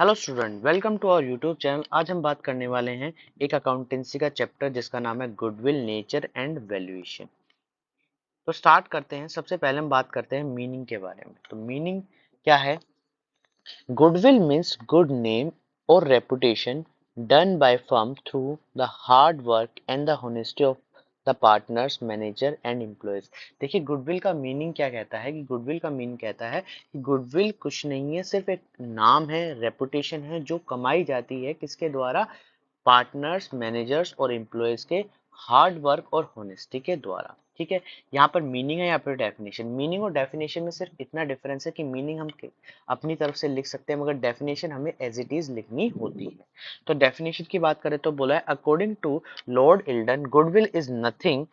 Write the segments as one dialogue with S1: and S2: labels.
S1: Hello student, welcome to our YouTube channel. आज हम बात करने वाले हैं एक अकाउंटेंसी का चैप्टर जिसका नाम है गुडविल, नेचर एंड वैल्यूएशन। तो स्टार्ट करते हैं। सबसे पहले हम बात करते हैं मीनिंग के बारे में। तो मीनिंग क्या है? गुडविल मीन्स गुड नेम और reputation done by firm through the hard work and the honesty of the partners, manager and employees. देखिए, गुडविल का मीनिंग क्या कहता है कि गुडविल का मीनिंग कहता है कि गुडविल कुछ नहीं है, सिर्फ एक नाम है, रेपुटेशन है जो कमाई जाती है किसके द्वारा? पार्टनर्स, मैनेजर्स और एम्प्लॉयज के हार्ड वर्क और होनेस्टी के द्वारा। ठीक है, यहाँ पर मीनिंग है, यहाँ पर डेफिनेशन। मीनिंग और डेफिनेशन में सिर्फ इतना डिफरेंस है कि मीनिंग हम अपनी तरफ से लिख सकते हैं, मगर डेफिनेशन हमें एज इट इज लिखनी होती है। तो डेफिनेशन की बात करें तो बोला है, according to Lord Eldon, goodwill is nothing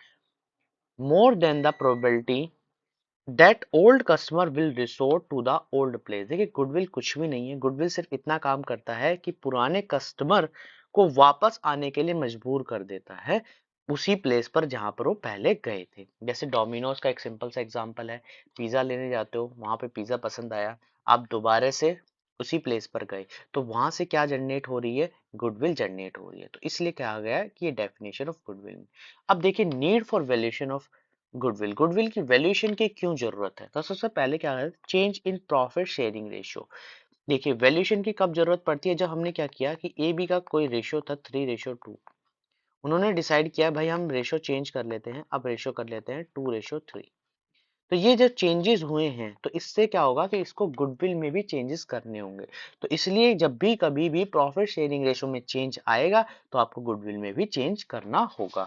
S1: more than the probability that old customer will resort to the old place. देखिए, गुडविल कुछ भी नहीं है। गुडविल सिर्फ इतना काम करता है कि पुराने कस्टमर को वापस आने के लिए मजबूर कर देता है उसी प्लेस पर जहां पर वो पहले गए थे। जैसे डोमिनोज का एक सिंपल सा एग्जांपल है, पिज्जा लेने जाते हो, वहां पे पिज्जा पसंद आया, आप दोबारा से उसी प्लेस पर गए, तो वहां से क्या जनरेट हो रही है? गुडविल जनरेट हो रही है। तो इसलिए कहा गया है कि ये डेफिनेशन ऑफ गुडविल। अब देखिए, need for valuation of goodwill. Goodwill की वैल्यूएशन की क्यों जरूरत है? तो सबसे पहले क्या है? Change in profit sharing ratio. देखिए, वैल्यूएशन की कब जरूरत पड़ती है? जब हमने क्या किया कि ए बी का कोई रेशियो था 3:2। उन्होंने डिसाइड किया भाई हम रेशियो चेंज कर लेते हैं, अब रेशियो कर लेते हैं 2:3। तो ये जो चेंजेस हुए हैं, तो इससे क्या होगा कि इसको गुडविल में भी चेंजेस करने होंगे। तो इसलिए जब भी कभी भी प्रॉफिट शेयरिंग रेशियो में चेंज आएगा तो आपको गुडविल में भी चेंज करना होगा।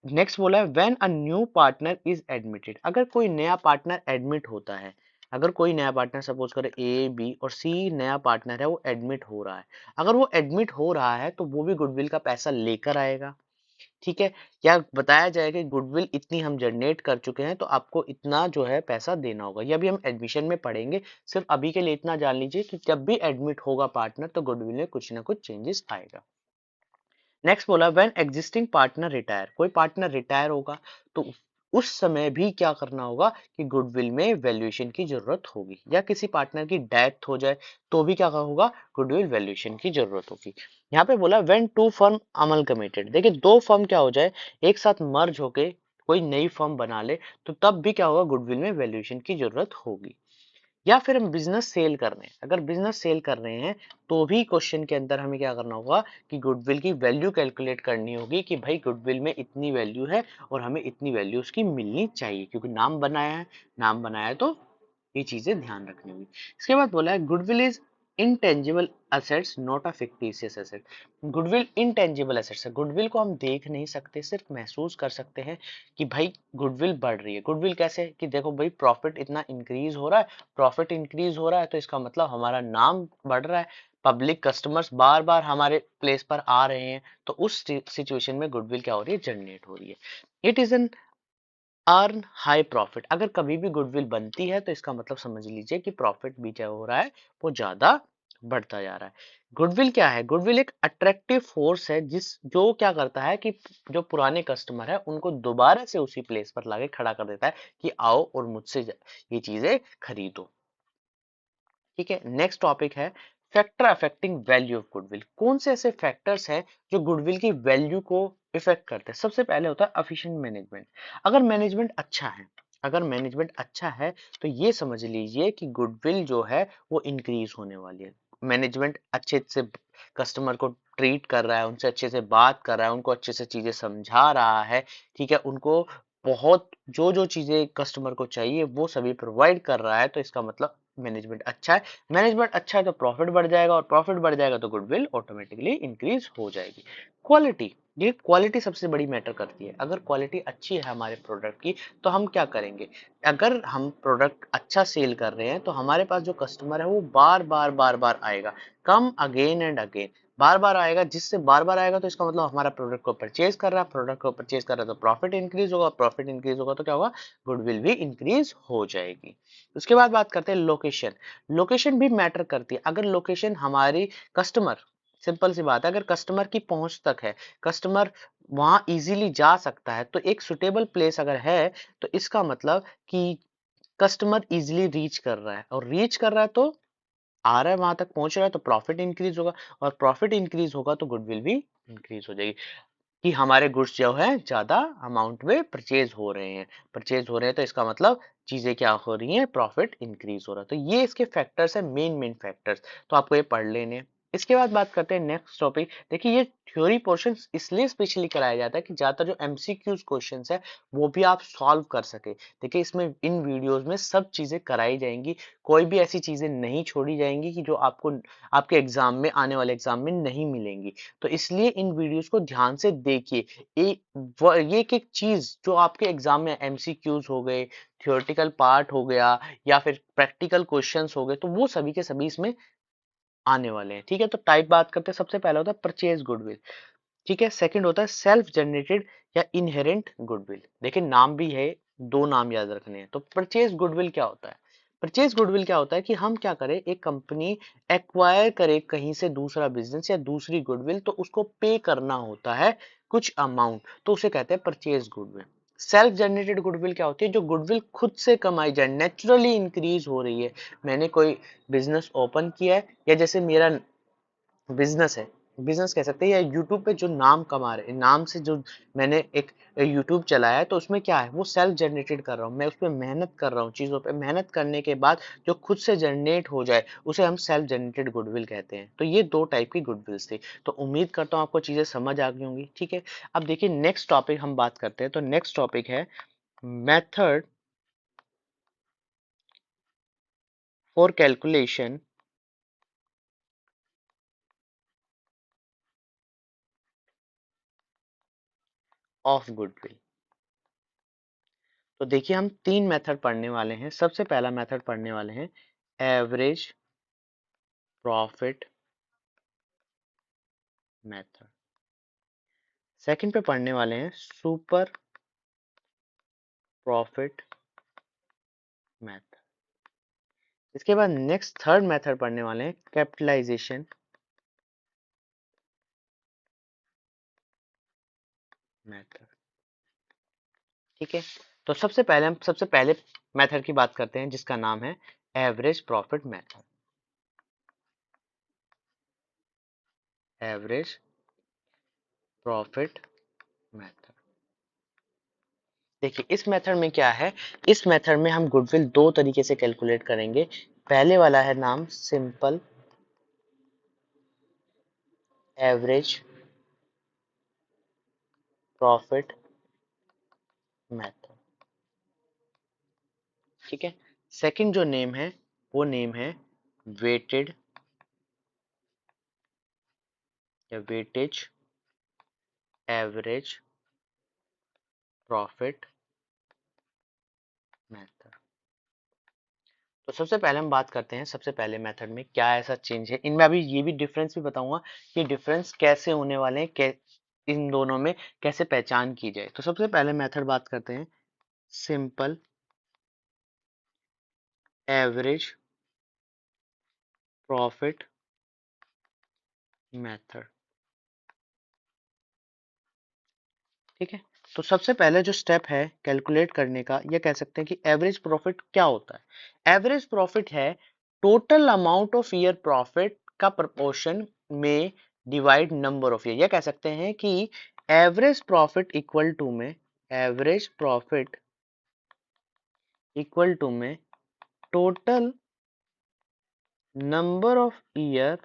S1: नेक्स्ट बोला है, when a new partner is admitted. अगर कोई नया पार्टनर एडमिट होता है, अगर कोई नया पार्टनर, सपोज करें ए बी और सी नया पार्टनर है, वो एडमिट हो रहा है, अगर वो एडमिट हो रहा है तो वो भी गुडविल का पैसा लेकर आएगा। ठीक है, या बताया जाएगा कि गुडविल इतनी हम जनरेट कर चुके हैं तो आपको इतना जो है पैसा देना होगा। ये अभी हम एडमिशन में पढ़ेंगे। सिर्फ अभी के लिए इतना जान लीजिए कि जब भी एडमिट होगा पार्टनर तो गुडविल में कुछ ना कुछ चेंजेस आएगा। नेक्स्ट बोला, व्हेन एग्जिस्टिंग पार्टनर रिटायर। कोई पार्टनर रिटायर होगा तो उस समय भी क्या करना होगा कि गुडविल में वैल्यूएशन की जरूरत होगी, या किसी पार्टनर की डेथ हो जाए तो भी क्या होगा? गुडविल वैल्यूएशन की जरूरत होगी। यहाँ पे बोला, व्हेन टू फर्म अमलगमेटेड। देखिए, दो फर्म क्या हो जाए, एक साथ मर्ज होके कोई नई फर्म बना ले, तो तब भी क्या होगा? गुडविल में वैल्यूएशन की जरूरत होगी। या फिर हम बिजनेस सेल कर रहे हैं, अगर बिजनेस सेल कर रहे हैं तो भी क्वेश्चन के अंदर हमें क्या करना होगा कि गुडविल की वैल्यू कैलकुलेट करनी होगी कि भाई गुडविल में इतनी वैल्यू है और हमें इतनी वैल्यू उसकी मिलनी चाहिए, क्योंकि नाम बनाया है। नाम बनाया है तो ये चीजें ध्यान रखनी होगी। इसके बाद बोला है, goodwill is intangible assets not a fictitious asset. Goodwill intangible assets है, गुडविल को हम देख नहीं सकते, सिर्फ महसूस कर सकते हैं कि भाई गुडविल बढ़ रही है। गुडविल कैसे? कि देखो भाई, प्रॉफिट इतना इंक्रीज हो रहा है, प्रॉफिट इंक्रीज हो रहा है तो इसका मतलब हमारा नाम बढ़ रहा है, पब्लिक कस्टमर्स बार बार हमारे प्लेस पर आ रहे हैं, तो उस सिचुएशन में गुडविल क्या हो रही है? जनरेट हो रही है। It is an earn high profit. अगर कभी भी गुडविल बनती है तो इसका मतलब समझ लीजिए कि प्रॉफिट भी जो हो रहा है वो ज्यादा बढ़ता जा रहा है। गुडविल क्या है? गुडविल एक अट्रैक्टिव फोर्स है जो क्या करता है कि जो पुराने कस्टमर है उनको दोबारा से उसी प्लेस पर लाके खड़ा कर देता है कि आओ और मुझसे ये चीजें खरीदो। ठीक है, नेक्स्ट टॉपिक है factor affecting value of goodwill. कौन से ऐसे फैक्टर्स हैं जो गुडविल की वैल्यू को इफेक्ट करते हैं? सबसे पहले होता है एफिशिएंट मैनेजमेंट। अगर मैनेजमेंट अच्छा है, अगर मैनेजमेंट अच्छा है तो ये समझ लीजिए कि गुडविल जो है वो इंक्रीज होने वाली है। मैनेजमेंट अच्छे से कस्टमर को ट्रीट कर रहा है, उनसे अच्छे से बात कर रहा है, उनको अच्छे से चीजें समझा रहा है। ठीक है, उनको बहुत जो जो चीजें कस्टमर को चाहिए वो सभी प्रोवाइड कर रहा है, तो इसका मतलब मैनेजमेंट अच्छा है। मैनेजमेंट अच्छा है तो प्रॉफिट बढ़ जाएगा, और प्रॉफिट बढ़ जाएगा तो गुडविल ऑटोमेटिकली इंक्रीज हो जाएगी। क्वालिटी, ये क्वालिटी सबसे बड़ी मैटर करती है। अगर क्वालिटी अच्छी है हमारे प्रोडक्ट की तो हम क्या करेंगे? अगर हम प्रोडक्ट अच्छा सेल कर रहे हैं तो हमारे पास जो कस्टमर है वो बार बार आएगा, कम अगेन एंड अगेन, बार बार आएगा। जिससे बार बार आएगा तो इसका मतलब हमारा प्रोडक्ट को परचेज कर रहा है, प्रोडक्ट को परचेज कर रहा है तो प्रॉफिट इंक्रीज होगा, प्रॉफिट इंक्रीज होगा तो क्या होगा? गुडविल भी इंक्रीज हो जाएगी। उसके बाद बात करते हैं लोकेशन। लोकेशन भी मैटर करती है। अगर लोकेशन हमारी कस्टमर, सिंपल सी बात है, अगर कस्टमर की पहुंच तक है, कस्टमर वहां इजीली जा सकता है, तो एक सुटेबल प्लेस अगर है तो इसका मतलब कि कस्टमर इजीली रीच कर रहा है, और रीच कर रहा है तो आ रहा है वहां तक पहुंच रहा है तो प्रॉफिट इंक्रीज होगा, और प्रॉफिट इंक्रीज होगा तो गुडविल भी इंक्रीज हो जाएगी कि हमारे गुड्स जो है ज्यादा अमाउंट में परचेज हो रहे हैं। परचेज हो रहे हैं तो इसका मतलब चीजें क्या हो रही हैं, प्रॉफिट इंक्रीज हो रहा है। तो ये इसके फैक्टर्स है, मेन मेन फैक्टर्स, तो आपको ये पढ़ लेने हैं। इसके बाद बात करते हैं नेक्स्ट टॉपिक। देखिए ये थ्योरी पोर्शन इसलिए स्पेशली कराया जाता है कि ज्यादातर जो एमसीक्यूज क्वेश्चंस है वो भी आप सॉल्व कर सके। देखिए इसमें इन वीडियोस में सब चीजें कराई जाएंगी, कोई भी ऐसी चीजें नहीं छोड़ी जाएंगी कि जो आपको आपके एग्जाम में, आने वाले एग्जाम में नहीं मिलेंगी। तो इसलिए इन वीडियोस को ध्यान से देखिए। ये एक एक चीज जो आपके एग्जाम में एमसीक्यूज हो गए, थियोरेटिकल पार्ट हो गया, या फिर प्रैक्टिकल क्वेश्चंस हो गए, तो वो सभी के सभी इसमें आने वाले हैं। ठीक है, तो टाइप बात करते हैं। सबसे पहला होता है परचेज गुडविल। ठीक है, सेकंड होता है सेल्फ जनरेटेड या इनहेरेंट गुडविल। देखिए नाम भी है, दो नाम याद रखने हैं। तो परचेज गुडविल क्या होता है? परचेज गुडविल क्या होता है कि हम क्या करें, एक कंपनी एक्वायर करे कहीं से दूसरा बिजनेस या दूसरी गुडविल, तो उसको पे करना होता है कुछ अमाउंट, तो उसे कहते हैं purchase goodwill. Self generated goodwill क्या होती है? जो गुडविल खुद से कमाई जाए, नेचुरली इंक्रीज हो रही है। मैंने कोई बिजनेस ओपन किया है, या जैसे मेरा बिजनेस है, बिजनेस कह सकते हैं, या यूट्यूब पे जो नाम कमा रहे, नाम से जो मैंने एक यूट्यूब चलाया है, तो उसमें क्या है, वो सेल्फ जनरेटेड कर रहा हूँ, मैं उस पर मेहनत कर रहा हूँ, चीजों पे मेहनत करने के बाद जो खुद से जनरेट हो जाए उसे हम सेल्फ जनरेटेड गुडविल कहते हैं। तो ये दो टाइप की गुडविल्स थी। तो उम्मीद करता हूँ आपको चीजें समझ आ गई होंगी। ठीक है, अब देखिए नेक्स्ट टॉपिक हम बात करते हैं। तो नेक्स्ट टॉपिक है method for calculation of goodwill. तो देखिए हम तीन मेथड पढ़ने वाले हैं। सबसे पहला मेथड पढ़ने वाले हैं एवरेज प्रॉफिट मेथड। सेकंड पे पढ़ने वाले हैं सुपर प्रॉफिट मेथड। इसके बाद नेक्स्ट थर्ड मेथड पढ़ने वाले हैं कैपिटलाइजेशन मेथड। ठीक है, तो सबसे पहले मेथड की बात करते हैं जिसका नाम है average profit method. Average profit method. देखिए इस मेथड में क्या है, इस मेथड में हम गुडविल दो तरीके से कैलकुलेट करेंगे। पहले वाला है नाम सिंपल एवरेज प्रॉफिट मेथड। ठीक है, सेकंड जो नेम है वो नेम है वेटेड या वेटेज एवरेज प्रॉफिट मेथड। तो सबसे पहले हम बात करते हैं सबसे पहले मेथड में क्या ऐसा चेंज है इनमें। अभी ये भी डिफरेंस भी बताऊंगा कि डिफरेंस कैसे होने वाले हैं, इन दोनों में कैसे पहचान की जाए। तो सबसे पहले मेथड बात करते हैं सिंपल एवरेज प्रॉफिट मेथड। ठीक है, तो सबसे पहले जो स्टेप है कैलकुलेट करने का, ये कह सकते हैं कि एवरेज प्रॉफिट क्या होता है। एवरेज प्रॉफिट है total amount of year profit का प्रपोर्शन में डिवाइड नंबर ऑफ ईयर। ये कह सकते हैं कि एवरेज प्रॉफिट इक्वल टू में, एवरेज प्रॉफिट इक्वल टू में total number of year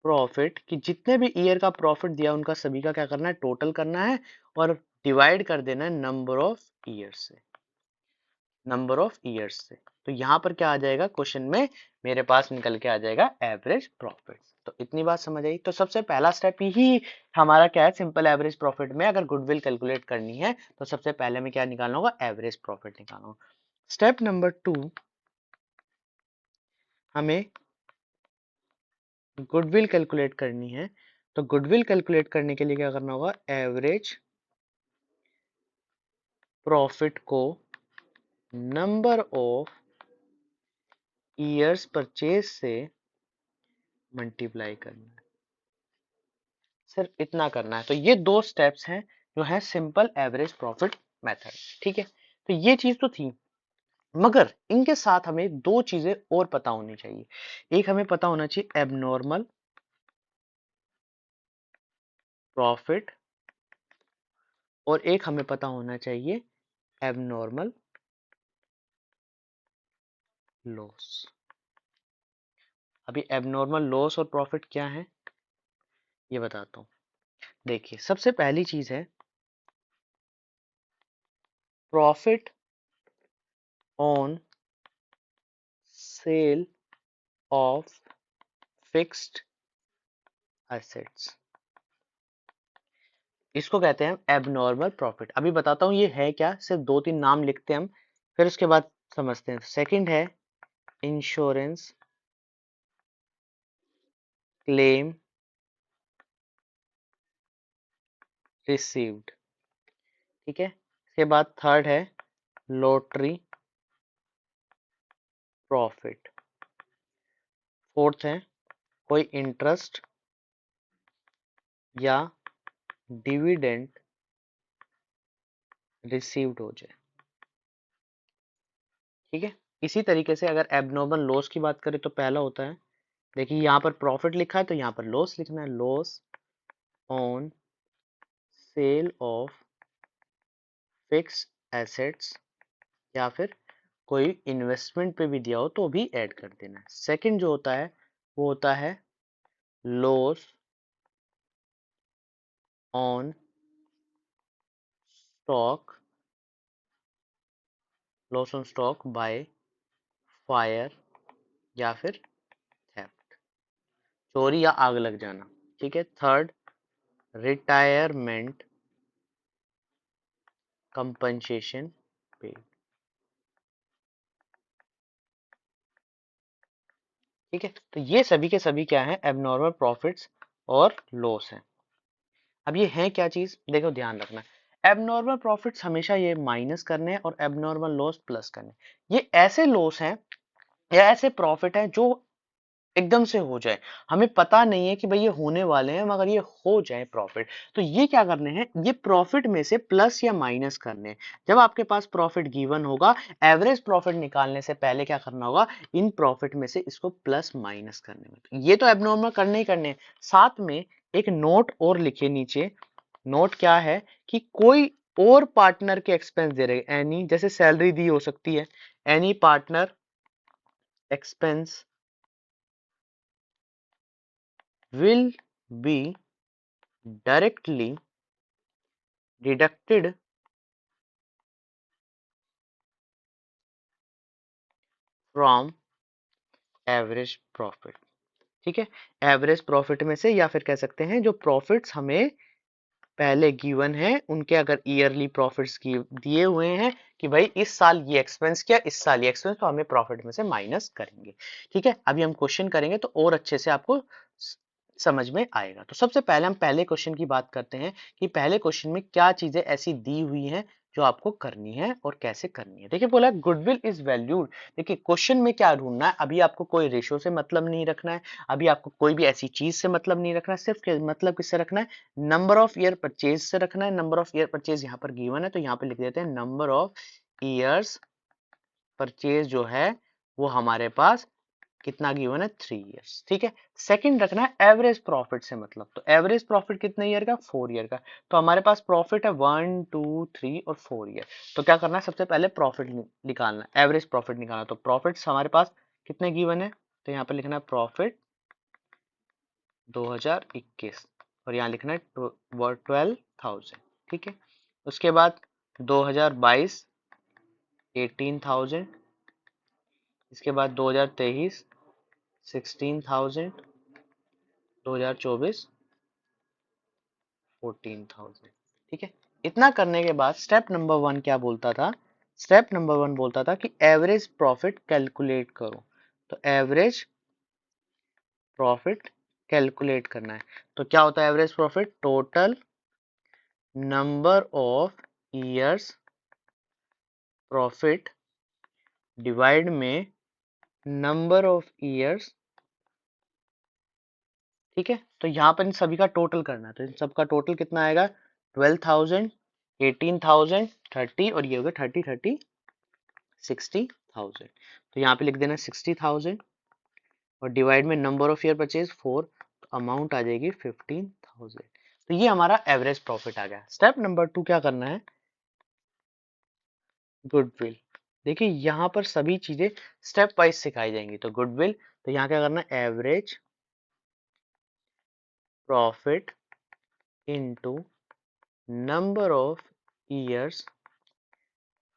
S1: profit, कि जितने भी ईयर का प्रॉफिट दिया उनका सभी का क्या करना है, टोटल करना है, और डिवाइड कर देना है नंबर ऑफ ईयर से, नंबर ऑफ ईयर्स से। तो यहाँ पर क्या आ जाएगा क्वेश्चन में, मेरे पास निकल के आ जाएगा एवरेज प्रॉफिट। तो इतनी बात समझ आई। तो सबसे पहला स्टेप ही हमारा क्या है, सिंपल एवरेज प्रॉफिट में अगर गुडविल कैलकुलेट करनी है तो सबसे पहले में क्या निकालना होगा, एवरेज प्रॉफिट निकालना होगा। स्टेप नंबर 2, हमें गुडविल कैलकुलेट करनी है। तो गुडविल कैलकुलेट करने के लिए क्या करना होगा, एवरेज प्रॉफिट को नंबर ऑफ ईयर्स परचेज से मल्टीप्लाई करना है। सिर्फ इतना करना है। तो ये दो स्टेप्स हैं जो है सिंपल एवरेज प्रॉफिट मेथड। ठीक है, तो ये चीज तो थी। मगर इनके साथ हमें दो चीजें और पता होनी चाहिए। एक हमें पता होना चाहिए एबनॉर्मल प्रॉफिट, और एक हमें पता होना चाहिए एबनॉर्मल लॉस। अभी एबनॉर्मल लॉस और प्रॉफिट क्या है ये बताता हूँ। देखिए, सबसे पहली चीज है profit on sale of fixed assets, इसको कहते हैं एबनॉर्मल प्रॉफिट। अभी बताता हूँ ये है क्या, सिर्फ दो तीन नाम लिखते हैं हम, फिर उसके बाद समझते हैं। सेकंड है इंश्योरेंस क्लेम रिसीव्ड, ठीक है। इसके बाद थर्ड है लॉटरी प्रॉफिट। फोर्थ है कोई इंटरेस्ट या डिविडेंड रिसीव्ड हो जाए, ठीक है। इसी तरीके से अगर एबनॉर्मल लॉस की बात करें तो पहला होता है, देखिए यहाँ पर प्रॉफिट लिखा है तो यहाँ पर लॉस लिखना है, loss on sale of fix assets, या फिर कोई इन्वेस्टमेंट पे भी दिया हो तो भी ऐड कर देना है। सेकंड जो होता है वो होता है loss on stock, loss on stock by fire या फिर थेफ्ट, चोरी या आग लग जाना, ठीक है। थर्ड रिटायरमेंट कंपनसेशन पे, ठीक है। तो ये सभी के सभी क्या है, एबनॉर्मल प्रॉफिट्स और लॉस है। अब ये है क्या चीज, देखो ध्यान रखना, एबनॉर्मल प्रॉफिट्स हमेशा ये माइनस करने हैं और एबनॉर्मल लॉस प्लस करने हैं। ये ऐसे लॉस हैं या ऐसे प्रॉफिट हैं जो एकदम से हो जाए, हमें पता नहीं है कि भाई ये होने वाले हैं, मगर ये हो जाए प्रॉफिट, तो ये क्या करने हैं, ये प्रॉफिट में से प्लस या माइनस करने हैं। जब आपके पास प्रॉफिट गिवन होगा, एवरेज प्रॉफिट निकालने से पहले क्या करना होगा, इन प्रॉफिट में से इसको प्लस माइनस करने में, तो ये तो एबनॉर्मल करने ही करने हैं। साथ में एक नोट और लिखिए नीचे, नोट क्या है कि कोई और पार्टनर के एक्सपेंस दे रहे, एनी जैसे सैलरी दी हो सकती है, any partner expense will be directly deducted from average profit, ठीक है। एवरेज प्रॉफिट में से, या फिर कह सकते हैं जो प्रॉफिट्स हमें पहले गिवन है उनके अगर ईयरली प्रॉफिट्स की दिए हुए हैं कि भाई इस साल ये एक्सपेंस किया, इस साल ये एक्सपेंस, तो हमें प्रॉफिट में से माइनस करेंगे, ठीक है। अभी हम क्वेश्चन करेंगे तो और अच्छे से आपको समझ में आएगा। तो सबसे पहले हम पहले क्वेश्चन की बात करते हैं कि पहले क्वेश्चन में क्या चीजें ऐसी दी हुई हैं जो आपको करनी है और कैसे करनी है। देखिए बोला गुडविल इज वैल्यूड, देखिए क्वेश्चन में क्या ढूंढना है, अभी आपको कोई रेशो से मतलब नहीं रखना है, अभी आपको कोई भी ऐसी चीज से मतलब नहीं रखना है, सिर्फ मतलब किससे रखना है, नंबर ऑफ ईयर परचेज से रखना है। नंबर ऑफ ईयर परचेज यहाँ पर गिवन है तो यहाँ पे लिख देते हैं नंबर ऑफ ईयर्स परचेज जो है वो हमारे पास कितना गिवन है, 3 इयर्स, ठीक है। सेकंड रखना है एवरेज प्रॉफिट से मतलब, तो एवरेज प्रॉफिट कितने ईयर का, 4 ईयर का, तो हमारे पास प्रॉफिट है 1 2 3 और 4 ईयर। तो क्या करना है, सबसे पहले प्रॉफिट निकालना, एवरेज प्रॉफिट निकालना। तो प्रॉफिट्स हमारे पास कितने गिवन है, तो यहाँ पे लिखना है प्रॉफिट 2021 और यहाँ लिखना है 12,000, ठीक है। उसके बाद 2022 18,000, इसके बाद 2023 16,000, 2024 14,000, ठीक है। इतना करने के बाद स्टेप नंबर 1 क्या बोलता था, स्टेप नंबर 1 बोलता था कि एवरेज प्रॉफिट कैलकुलेट करो, तो एवरेज प्रॉफिट कैलकुलेट करना है। तो क्या होता है average profit, total number of years profit divide में नंबर ऑफ ईयर्स, ठीक है। तो यहाँ पर इन सभी का टोटल करना है, तो इन सबका टोटल कितना आएगा, 12,000 18,000 30 और ये हो गया 30 30 60,000। तो यहाँ पे लिख देना 60,000 और डिवाइड में नंबर ऑफ ईयर परचेज 4, तो अमाउंट आ जाएगी 15,000। तो ये हमारा एवरेज प्रॉफिट आ गया। स्टेप नंबर 2 क्या करना है, गुडविल। देखिए यहाँ पर सभी चीजें स्टेप वाइज सिखाई जाएंगी। तो गुडविल, तो यहाँ क्या करना है, average profit into number of years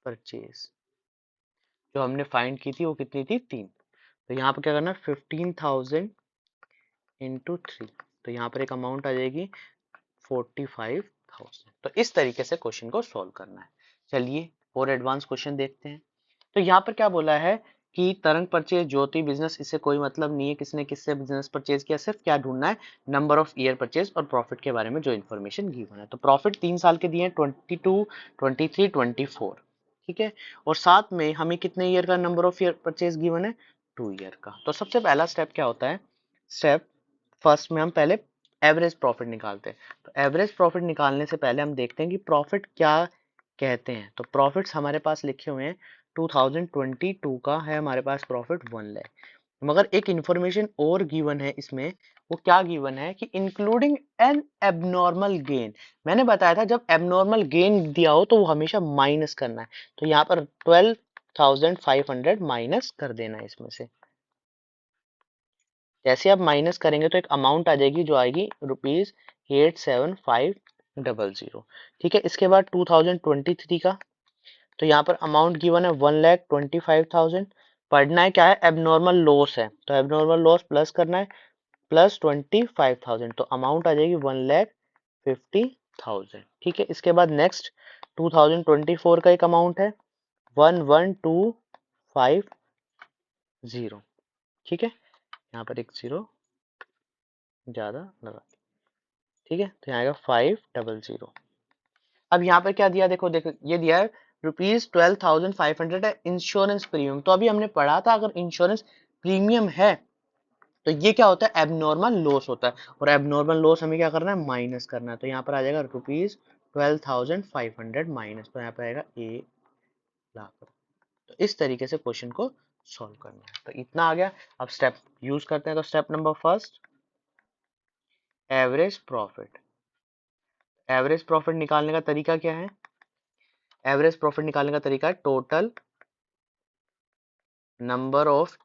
S1: purchase. जो हमने फाइंड की थी वो कितनी थी, 3। तो यहाँ पर क्या करना है, 15,000 इंटू 3। तो यहाँ पर एक अमाउंट आ जाएगी 45,000। तो इस तरीके से क्वेश्चन को सॉल्व करना है। चलिए और एडवांस क्वेश्चन देखते हैं। तो यहाँ पर क्या बोला है कि तरंग परचेज, ज्योति बिजनेस, इससे कोई मतलब नहीं है किसने किससे बिजनेस परचेज किया, सिर्फ क्या ढूंढना है, नंबर ऑफ ईयर परचेज और प्रॉफिट के बारे में जो इन्फॉर्मेशन गिवन है। तो प्रॉफिट 3 साल के दिए हैं, 22, 23, 24, ठीक है। और साथ में हमें कितने ईयर का number of year purchase given है, 2 ईयर का। तो सबसे पहला स्टेप क्या होता है, स्टेप फर्स्ट में हम पहले एवरेज प्रॉफिट निकालते हैं। तो एवरेज प्रॉफिट निकालने से पहले हम देखते हैं कि प्रॉफिट क्या कहते हैं। तो प्रॉफिट्स हमारे पास लिखे हुए हैं, 2022 का है हमारे पास प्रॉफिट 1 लाख। मगर एक इंफॉर्मेशन और गिवन है इसमें, वो क्या गिवन है कि इंक्लूडिंग एन एबनॉर्मल गेन। मैंने बताया था जब एबनॉर्मल गेन दिया हो तो वो हमेशा माइनस करना है। तो यहाँ पर 12,500 माइनस कर देना है इसमें से। जैसे आप माइनस करेंगे तो एक अमाउंट आ जाएगी जो आएगी ₹87,500। ठीक है। इसके बाद 2023 का, तो यहाँ पर अमाउंट गिवन है 1,25,000। पढ़ना है क्या है, एबनॉर्मल लॉस है, तो एबनॉर्मल लॉस प्लस करना है, प्लस 25,000, तो अमाउंट आ जाएगी 1,50,000। ठीक है। इसके बाद नेक्स्ट 2024 का एक अमाउंट है 11,250। ठीक है। यहाँ पर एक जीरो ज्यादा लगा, ठीक है। तो यहाँ आएगा 500। अब यहाँ पर क्या दिया, देखो देखो ये दिया है ₹12,500 है इंश्योरेंस प्रीमियम। तो अभी हमने पढ़ा था अगर इंश्योरेंस प्रीमियम है तो ये क्या होता है, एबनॉर्मल लॉस होता है। और एबनॉर्मल लॉस हमें क्या करना है, माइनस करना है। तो यहाँ पर आ जाएगा ₹12,500 माइनस, तो यहाँ पर आएगा 1,00,000। तो इस तरीके से क्वेश्चन को सॉल्व करना है। तो इतना आ गया। अब स्टेप यूज करते हैं। तो step number first, average profit. Average profit निकालने का तरीका क्या है, एवरेज प्रॉफिट निकालने का तरीका है total number of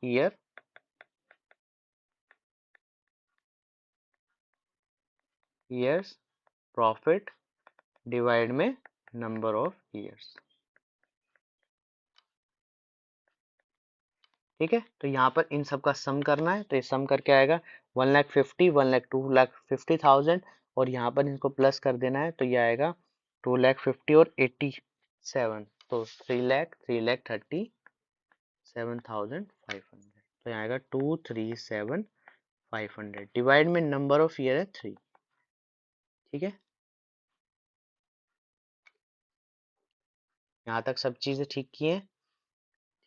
S1: years profit divide में नंबर ऑफ ईयर्स। ठीक है। तो यहाँ पर इन सब का सम करना है। तो ये सम करके आएगा 1,50,000, 1,00,000, 2,50,000 और यहाँ पर इनको प्लस कर देना है। तो ये आएगा 2,50,000 और 87, तो 3,37,500। तो यहाँ आएगा 237,500 डिवाइड में नंबर ऑफ ईयर है 3। ठीक है। यहाँ तक सब चीजें ठीक की हैं।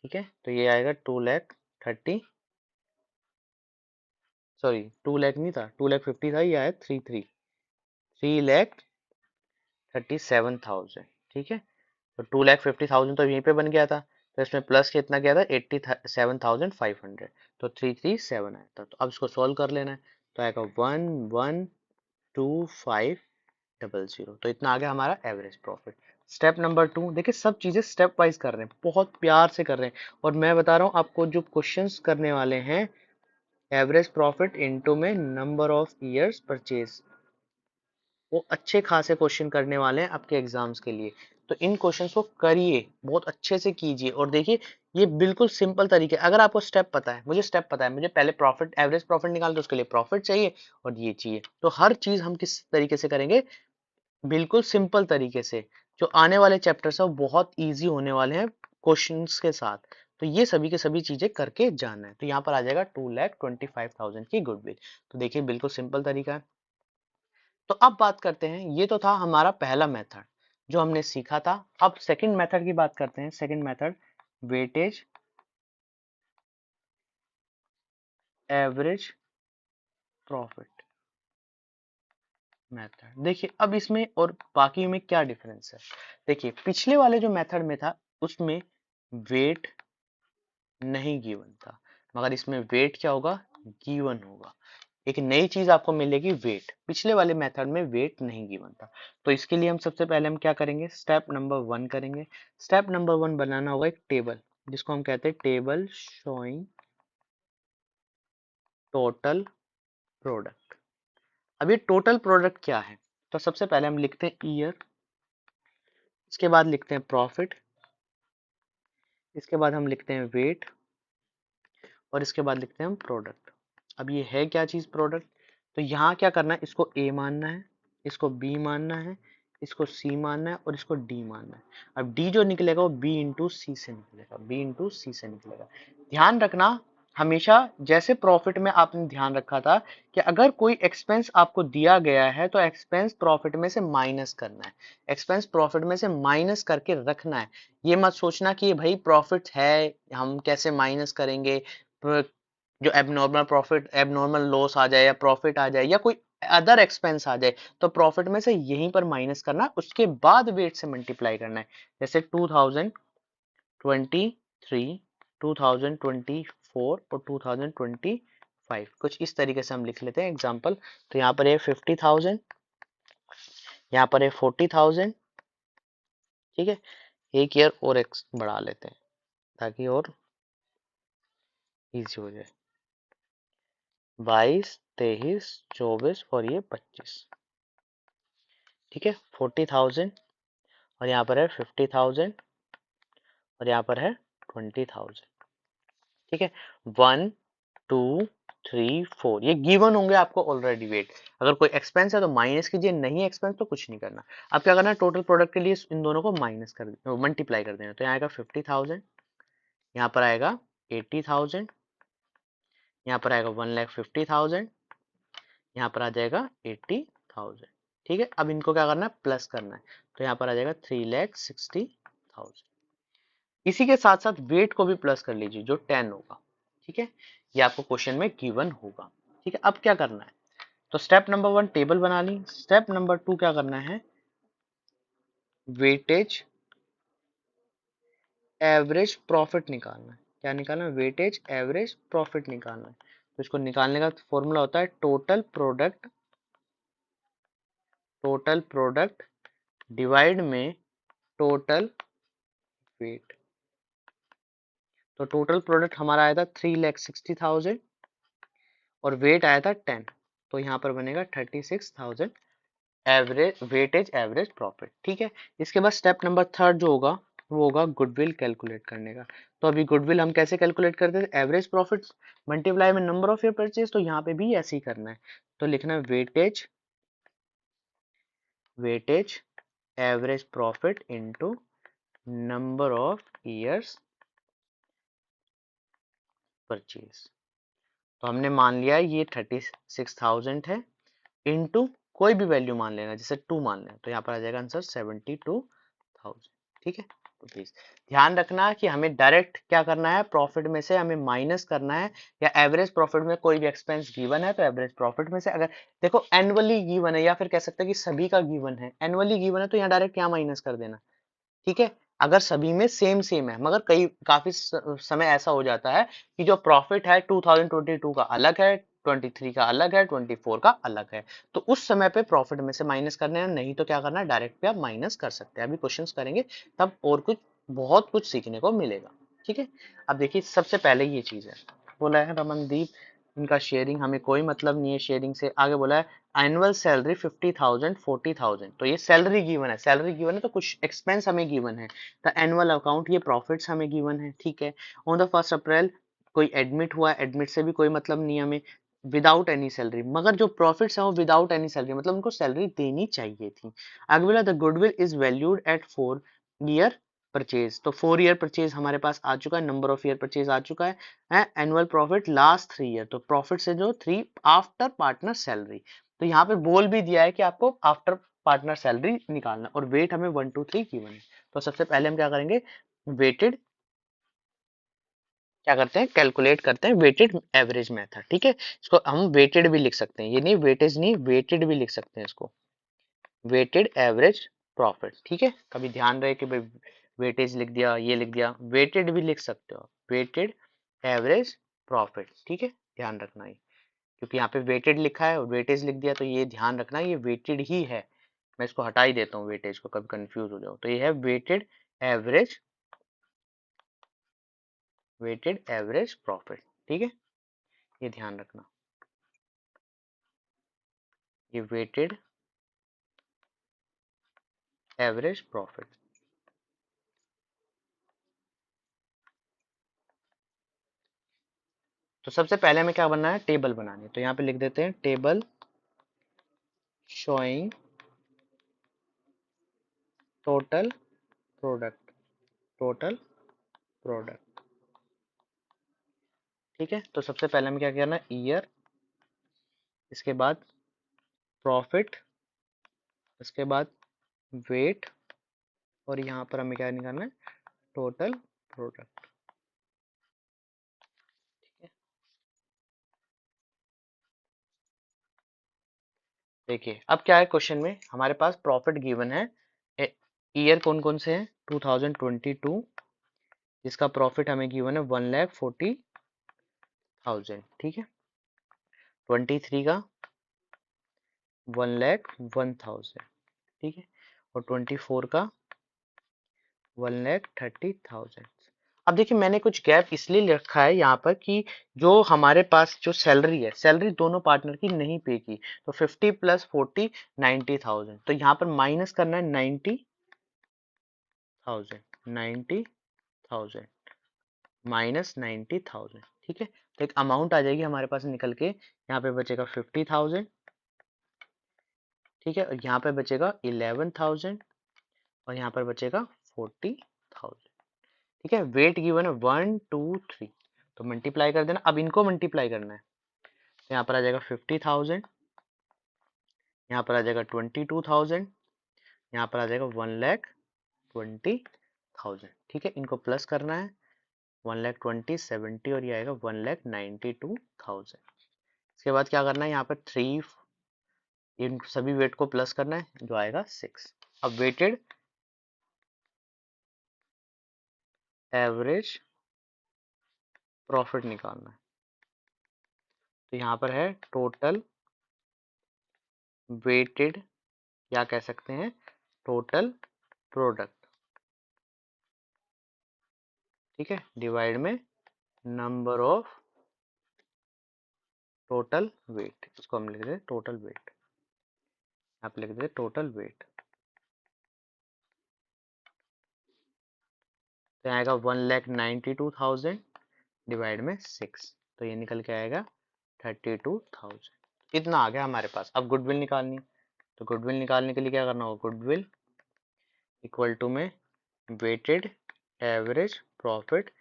S1: ठीक है। तो ये आएगा 2,30,000, सॉरी 2,00,000 नहीं था, 2,50,000 था, ये आया 3,37,000। ठीक है। तो 2,50,000 तो यहीं पे बन गया था, तो इसमें प्लस कितना गया था 87,500, तो 337 आया था। तो अब इसको सॉल्व कर लेना है। तो आएगा 1,125,000। तो इतना आ गया हमारा एवरेज प्रॉफिट। स्टेप नंबर 2, देखिए सब चीजें स्टेप वाइज कर रहे हैं, बहुत प्यार से कर रहे हैं। और मैं बता रहा हूँ आपको जो क्वेश्चंस करने वाले हैं, एवरेज प्रॉफिट इनटू में नंबर ऑफ ईयर्स परचेज, वो अच्छे खासे क्वेश्चन करने वाले हैं आपके एग्जाम्स के लिए। तो इन क्वेश्चंस को करिए, बहुत अच्छे से कीजिए। और देखिए ये बिल्कुल सिंपल तरीके, अगर आपको स्टेप पता है, मुझे स्टेप पता है, मुझे पहले प्रॉफिट एवरेज प्रॉफिट निकाल, तो उसके लिए प्रॉफिट चाहिए और ये चाहिए। तो हर चीज हम किस तरीके से करेंगे, बिल्कुल सिंपल तरीके से। जो आने वाले चैप्टर्स है वो बहुत ईजी होने वाले हैं क्वेश्चंस के साथ। तो ये सभी के सभी चीजें करके जाना है। तो यहाँ पर आ जाएगा 2,25,000 की गुडविल। तो देखिए बिल्कुल सिंपल तरीका है। तो अब बात करते हैं, ये तो था हमारा पहला मेथड जो हमने सीखा था। अब सेकंड मेथड की बात करते हैं। Second method, weightage average profit method. देखिए अब इसमें और बाकी में क्या डिफरेंस है। देखिए पिछले वाले जो मेथड में था उसमें वेट नहीं गिवन था, मगर इसमें वेट क्या होगा, गिवन होगा। एक नई चीज आपको मिलेगी, वेट। पिछले वाले मेथड में वेट नहीं गिवन था। तो इसके लिए हम सबसे पहले हम क्या करेंगे, स्टेप नंबर 1 करेंगे। स्टेप नंबर 1 बनाना होगा एक टेबल, जिसको हम कहते हैं टेबल शोइंग टोटल प्रोडक्ट। अब ये टोटल प्रोडक्ट क्या है, तो सबसे पहले हम लिखते हैं ईयर, इसके बाद लिखते हैं प्रॉफिट, इसके बाद हम लिखते हैं वेट, और इसके बाद लिखते हैं हम प्रोडक्ट। अब ये है क्या चीज, प्रोडक्ट। तो यहाँ क्या करना है, इसको ए मानना है, इसको बी मानना है, इसको सी मानना है, और इसको डी मानना है। अब डी जो निकलेगा वो बी इंटू सी से निकलेगा, बी इंटू सी से निकलेगा। ध्यान रखना, हमेशा जैसे प्रॉफिट में आपने ध्यान रखा था कि अगर कोई एक्सपेंस आपको दिया गया है तो एक्सपेंस प्रॉफिट में से माइनस करना है, एक्सपेंस प्रॉफिट में से माइनस करके रखना है। ये मत सोचना कि भाई प्रॉफिट है हम कैसे माइनस करेंगे, जो एबनॉर्मल प्रॉफिट, एबनॉर्मल लॉस आ जाए या प्रॉफिट आ जाए या कोई अदर एक्सपेंस आ जाए, तो प्रॉफिट में से यहीं पर माइनस करना, उसके बाद वेट से मल्टीप्लाई करना है। जैसे 2023, 2024 और 2025, कुछ इस तरीके से हम लिख लेते हैं एग्जांपल। तो यहाँ पर है 50,000, यहाँ पर है 40,000, ठीक है। एक ईयर और बढ़ा लेते हैं ताकि और इजी हो जाए, 22, 23, 24 और ये 25, ठीक है। 40,000, और यहाँ पर है 50,000, और यहाँ पर है 20,000, ठीक है। 1, 2, 3, 4 ये गिवन होंगे आपको ऑलरेडी वेट। अगर कोई एक्सपेंस है तो माइनस कीजिए, नहीं एक्सपेंस तो कुछ नहीं करना। अब क्या करना है, टोटल प्रोडक्ट के लिए इन दोनों को माइनस कर मल्टीप्लाई कर देना। तो यहाँ आएगा 50,000, यहाँ पर आएगा 80,000, यहाँ पर आएगा 1,50,000, यहाँ पर आ जाएगा 80,000, ठीक है। अब इनको क्या करना है, प्लस करना है। तो यहाँ पर आ जाएगा 3,60,000। इसी के साथ साथ वेट को भी प्लस कर लीजिए जो 10 होगा, ठीक है। ये आपको क्वेश्चन में गिवन होगा, ठीक है। अब क्या करना है, तो स्टेप नंबर 1 टेबल बना ली। स्टेप नंबर 2 क्या करना है, वेटेज एवरेज प्रॉफिट निकालना है। क्या निकालना है, वेटेज एवरेज प्रॉफिट निकालना है। तो इसको निकालने का फॉर्मूला होता है टोटल प्रोडक्ट डिवाइड में टोटल वेट। तो टोटल प्रोडक्ट हमारा आया था 3,60,000 और वेट आया था 10, तो यहाँ पर बनेगा 36,000 एवरेज वेटेज एवरेज प्रॉफिट, ठीक है। इसके बाद स्टेप नंबर 3 जो होगा वो होगा गुडविल कैलकुलेट करने का। तो अभी गुडविल हम कैसे कैलकुलेट करते थे, एवरेज प्रॉफिट मल्टीप्लाई में नंबर ऑफ ईयर परचेज, तो यहाँ पे भी ऐसे ही करना है। तो लिखना है weightage average profit into number of years purchase. तो हमने मान लिया ये 36,000 है, इनटू कोई भी वैल्यू मान लेना, जैसे 2 मान लेना, तो यहाँ पर आ जाएगा आंसर 72,000, ठीक है। तो प्लीज ध्यान रखना कि हमें डायरेक्ट क्या करना है, प्रॉफिट में से हमें माइनस करना है, या एवरेज प्रॉफिट में कोई भी एक्सपेंस गिवन है तो एवरेज प्रॉफिट में से, अगर देखो एनुअली गिवन है या फिर कह सकते हैं कि सभी का गिवन है, एनुअली गिवन है तो यहाँ डायरेक्ट क्या माइनस कर देना, ठीक है। अगर सभी में सेम सेम है, मगर कई काफी समय ऐसा हो जाता है कि जो प्रॉफिट है 2022 का अलग है, 23 का अलग है, 24 का अलग है, तो उस समय पे प्रॉफिट में से माइनस करना है, नहीं तो क्या करना है, डायरेक्ट पे आप माइनस कर सकते हैं। अभी क्वेश्चंस करेंगे तब और कुछ बहुत कुछ सीखने को मिलेगा, ठीक है। अब देखिए सबसे पहले ये चीज है, बोला है रमनदीप इनका शेयरिंग हमें कोई मतलब नहीं है शेयरिंग से। आगे बोला है एनुअल सैलरी 50,000 40,000, तो ये सैलरी गिवन है, सैलरी गिवन है तो कुछ एक्सपेंस हमें गिवन है। द एनुअल अकाउंट ये प्रॉफिट्स हमें गिवन है, ठीक है। ऑन द 1 अप्रैल कोई एडमिट हुआ, एडमिट से भी कोई मतलब नहीं हमें, विदाउट एनी सैलरी, मगर जो प्रॉफिट्स है वो विदाउट एनी सैलरी, मतलब उनको सैलरी देनी चाहिए थी। आगे बोला the goodwill is valued at 4 year purchase, तो 4 ईयर परचेज हमारे पास आ चुका है, नंबर ऑफ ईयर परचेज आ चुका है। एनुअल प्रॉफिट लास्ट 3 ईयर, तो प्रॉफिट से जो 3 आफ्टर पार्टनर सैलरी, तो यहाँ पे बोल भी दिया है कि आपको आफ्टर पार्टनर सैलरी निकालना, और वेट हमें 1 2 3 गिवन है। तो सबसे पहले हम क्या करेंगे, वेटेड क्या करते हैं, कैलकुलेट करते हैं वेटेड एवरेज मेथड, ठीक है। इसको हम वेटेड भी लिख सकते हैं, ये नहीं वेटेज नहीं, वेटेड भी लिख सकते हैं इसको, वेटेड एवरेज प्रॉफिट, ठीक है। कभी ध्यान रहे कि भाई वेटेज लिख दिया, ये लिख दिया, वेटेड भी लिख सकते हो, वेटेड एवरेज प्रॉफिट। ठीक है, ध्यान रखना है क्योंकि यहाँ पे वेटेड लिखा है और वेटेज लिख दिया, तो ये ध्यान रखना ये वेटेड ही है। मैं इसको हटा ही देता हूँ वेटेज को, कभी कंफ्यूज हो जाओ। तो ये है weighted average, weighted average profit. ठीक है, ये ध्यान रखना, ये वेटेड एवरेज प्रॉफिट। तो सबसे पहले हमें क्या बनना है, टेबल बनानी है। तो यहाँ पे लिख देते हैं table showing total product, total product. ठीक है, तो सबसे पहले हमें क्या करना है, ईयर, इसके बाद प्रॉफिट, इसके बाद वेट, और यहाँ पर हमें क्या निकालना है, टोटल प्रोडक्ट। देखिए अब क्या है, क्वेश्चन में हमारे पास प्रॉफिट गिवन है, ईयर कौन कौन से हैं, 2022, जिसका प्रॉफिट हमें गिवन है 1,40,000। ठीक है, 23 का 1,01,000। ठीक है, और 24 का 1,30,000। अब देखिए मैंने कुछ गैप इसलिए रखा है यहाँ पर कि जो हमारे पास जो सैलरी है, सैलरी दोनों पार्टनर की नहीं पे की, तो 50 + 40 90,000। तो यहाँ पर माइनस करना है 90,000, 90,000 माइनस 90,000। ठीक है, तो एक अमाउंट आ जाएगी हमारे पास निकल के, यहाँ पे बचेगा 50,000। ठीक है, और यहाँ पे बचेगा 11,000, और यहाँ पर बचेगा 40,000। ठीक है, वेट गिवन है 1 2 3, तो मल्टीप्लाई कर देना। अब इनको मल्टीप्लाई करना है, तो यहाँ पर आ जाएगा 50,000, यहाँ पर आ जाएगा 22,000, यहाँ पर आ जाएगा 1,20,000। ठीक है, इनको प्लस करना है, 1,20,000 70, और ये आएगा 1,92,000। इसके बाद क्या करना है, यहाँ पर 3, इन सभी वेट को प्लस करना है, जो आएगा 6। अब वेटेड एवरेज प्रॉफिट निकालना है, तो यहाँ पर है टोटल वेटेड, या कह सकते हैं टोटल प्रोडक्ट। ठीक है, डिवाइड में नंबर ऑफ टोटल वेट, इसको हम लिख दें टोटल वेट, आप लिख दें टोटल वेट। तो आएगा 1,92,000 डिवाइड में 6, तो ये निकल के आएगा 32,000। इतना आ गया हमारे पास। अब गुडविल निकालनी, तो गुडविल निकालने के लिए क्या करना होगा, गुडविल इक्वल टू में weighted average profit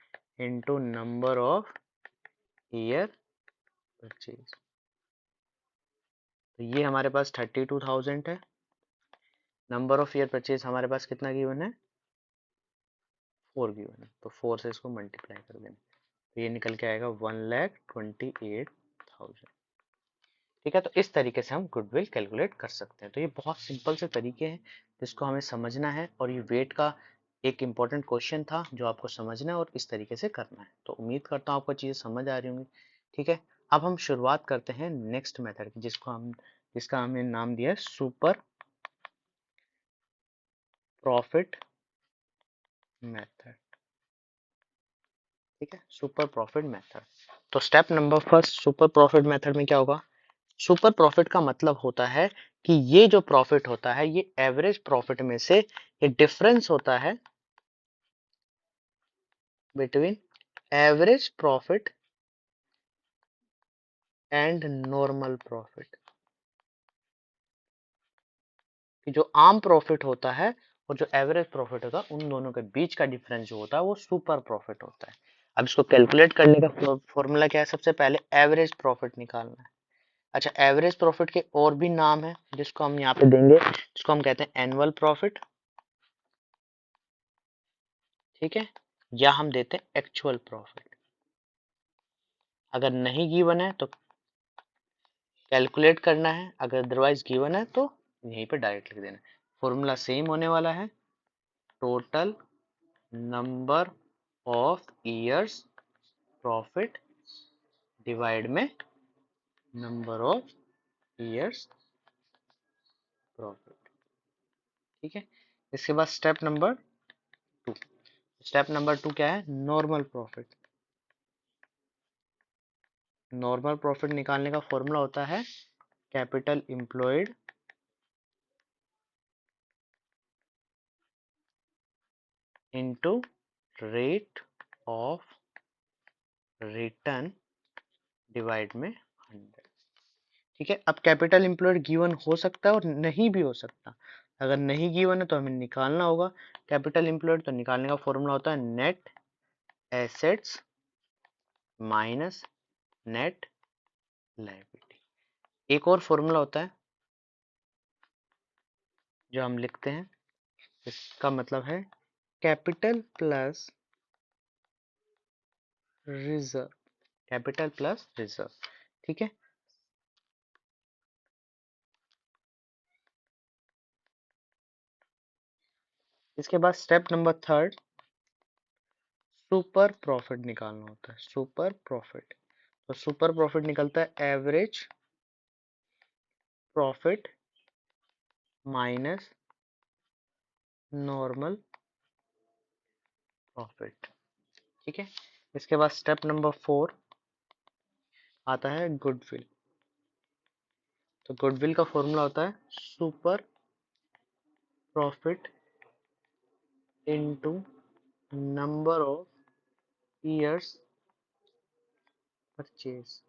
S1: into number of year purchase. तो ये हमारे पास 32,000 है, नंबर ऑफ ईयर परचेज हमारे पास कितना गिवन है, 4 गिवन है, तो 4 से इसको मल्टीप्लाई कर देना, तो ये निकल के आएगा 1,28,000। ठीक है, तो इस तरीके से हम गुडविल कैलकुलेट कर सकते हैं। तो ये बहुत सिंपल से तरीके हैं जिसको हमें समझना है, और ये वेट का एक इम्पॉर्टेंट क्वेश्चन था जो आपको समझना है और इस तरीके से करना है। तो उम्मीद करता हूँ आपको चीज़ें समझ आ रही होंगी। ठीक है, अब हम शुरुआत करते हैं नेक्स्ट मेथड की, जिसका हमने नाम दिया है सुपर प्रॉफिट मेथड। ठीक है, सुपर प्रॉफिट मेथड। तो step number first, super profit method में क्या होगा, सुपर प्रॉफिट का मतलब होता है कि ये जो प्रॉफिट होता है ये एवरेज प्रॉफिट में से ये डिफरेंस होता है between average profit and normal profit. कि जो आम प्रॉफिट होता है और जो एवरेज प्रॉफिट होता है, उन दोनों के बीच का डिफरेंस जो होता है वो सुपर प्रॉफिट होता है। अब इसको कैलकुलेट करने का फॉर्मूला क्या है, सबसे पहले एवरेज प्रॉफिट निकालना है। अच्छा, एवरेज प्रॉफिट के और भी नाम है जिसको हम यहाँ पे देंगे, जिसको हम कहते हैं एनुअल प्रॉफिट। ठीक है, या हम देते हैं एक्चुअल प्रॉफिट। अगर नहीं गिवन है तो कैलकुलेट करना है, अगर अदरवाइज गिवन है तो यहीं पे डायरेक्ट लिख देना। फॉर्मूला सेम होने वाला है, total number of years profit divide में नंबर ऑफ ईयर्स प्रॉफिट। ठीक है, इसके बाद स्टेप नंबर 2। स्टेप नंबर 2 क्या है? Normal profit. नॉर्मल प्रॉफिट निकालने का फॉर्मूला होता है capital employed into rate of return divide में 100। ठीक है, अब कैपिटल एम्प्लॉयड गिवन हो सकता है और नहीं भी हो सकता। अगर नहीं गिवन है तो हमें निकालना होगा कैपिटल एम्प्लॉयड। तो निकालने का फॉर्मूला होता है net assets minus net liability. एक और फॉर्मूला होता है जो हम लिखते हैं, इसका मतलब है capital plus reserve. Capital plus reserve. ठीक है, इसके बाद स्टेप नंबर 3 सुपर प्रॉफिट निकालना होता है। सुपर प्रॉफिट, तो सुपर प्रॉफिट निकलता है average profit minus normal profit. ठीक है, इसके बाद स्टेप नंबर 4 आता है गुडविल। तो गुडविल का फॉर्मूला होता है super profit into number of years purchase.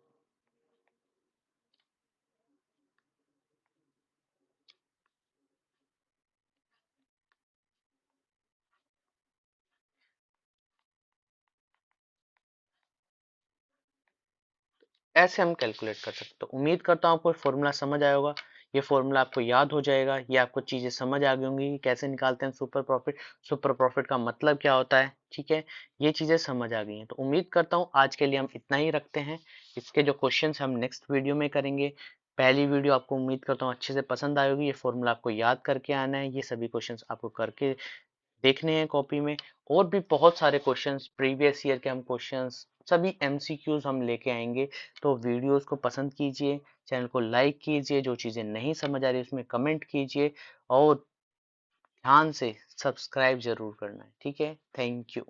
S1: ऐसे हम कैलकुलेट कर सकते हैं। उम्मीद करता हूँ आपको फॉर्मूला समझ आया होगा। ये फॉर्मूला आपको याद हो जाएगा, ये आपको चीजें समझ आ गई होंगी कि कैसे निकालते हैं सुपर प्रॉफिट, सुपर प्रॉफिट का मतलब क्या होता है। ठीक है, ये चीजें समझ आ गई हैं। तो उम्मीद करता हूँ आज के लिए हम इतना ही रखते हैं। इसके जो क्वेश्चन हम नेक्स्ट वीडियो में करेंगे। पहली वीडियो आपको उम्मीद करता हूँ अच्छे से पसंद आई होगी। ये फॉर्मूला आपको याद करके आना है, ये सभी क्वेश्चन आपको करके देखने हैं कॉपी में। और भी बहुत सारे क्वेश्चंस, प्रीवियस ईयर के हम क्वेश्चंस, सभी एमसीक्यूज हम लेके आएंगे। तो वीडियोस को पसंद कीजिए, चैनल को लाइक कीजिए, जो चीज़ें नहीं समझ आ रही उसमें कमेंट कीजिए और ध्यान से सब्सक्राइब जरूर करना है। ठीक है, थैंक यू।